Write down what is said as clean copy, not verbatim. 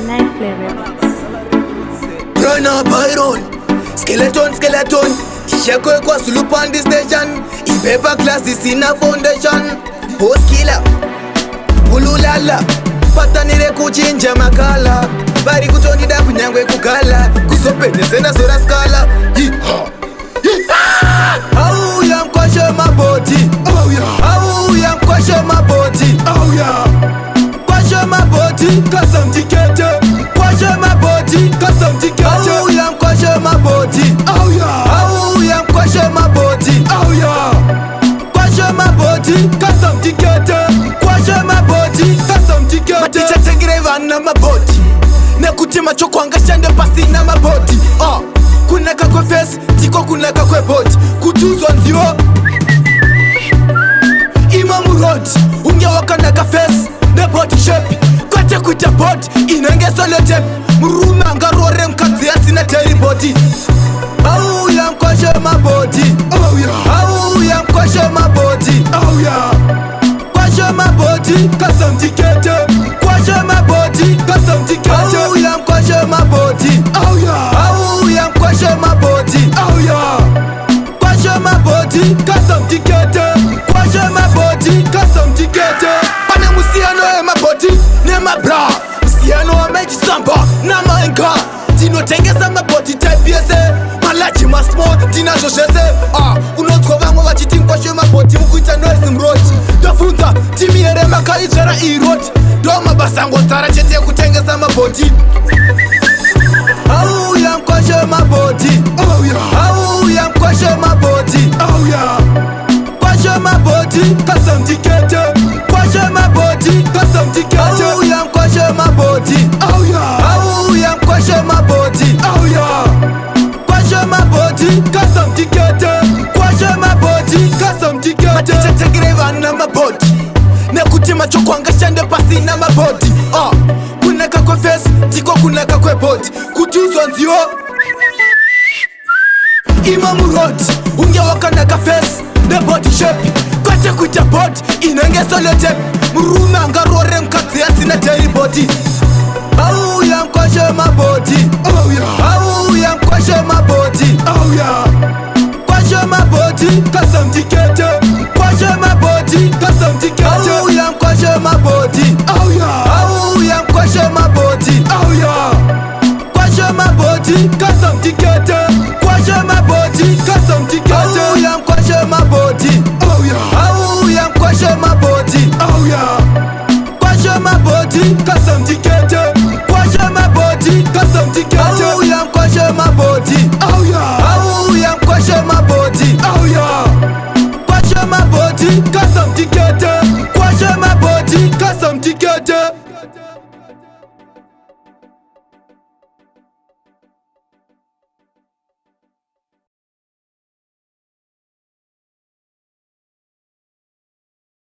Nightplay Records. Run up Byron, skeleton. Isheko kwa sulup on the station. Ipepa class this in a foundation. Post killer, ululala. Patanire kuchinja makala. Bari kutonida kunyangwe kukala. Kusopene sena sora skala. Oh yeah, kwashe my body. Oh yeah. Oh yeah, kwashe my body. Oh yeah. Kwashe my body, cause I'm tikete. Kwashe my body, cause I'm tikete. Oh yeah, kwashe my body. Oh yeah. Oh yeah, kwashe my body. Oh yeah. Kwashe my body, cause I'm tikete. Kwashe my body, cause I'm tikete. Maticha tengreva na my body. Nekutima chokwanga shande pasi na my body. Kunaka kwe face, tiko kunaka kwe body. Kutuzwa nzio Imamu road, unge wakanaka face ne body shape, kote kuja body inenge solo tape. Muruma ngarore mkazi asina teri body. Oh yeah, kwashe my body. Oh yeah. Oh yeah, kwashe my body. Oh yeah. Kwashe my body, cause I'm tikete. Kwashe my body, cause I'm tikete. Oh yeah, kwashe my body. Oh yeah. Oh yeah, kwashe my body. Oh yeah. Kwashe my body, cause I'm tikete. Kwashe my body, cause I'm tikete. Pane musiano e my body, ne my bra. Musiano wa meji samba, na maenga. Tino tengesa my body type yese. Malachi masmo, tina joshese. Unotkova ngo vachiti kwashe my body. Mkuita noise mroti. Dofunza, timi ere makai jera iroti. Doma basango tara chete kutengesa my body. Oh yeah, kwashe my body. Oh yeah. Oh yeah, kwashe my body. Oh yeah. Kwashe my body, cause I'm tikete. Kwashe my body, cause I'm tikete. Oh yeah, kwashe my body. Oh yeah. Oh yeah, kwashe my body. Oh yeah. Kwashe my body, cause I'm tikete. Kwashe my body, cause I'm tikete. Maticha tengreva na my body. Nekutima chokwanga shande pasi na my body. Kunaka kwe face, tiko kunaka kwe body. Kutuzwa nzio Imamu road, unge wakanaka face ne body shape, kote kuja body inenge solo tape. Muruma ngarore mkazi asina teri body.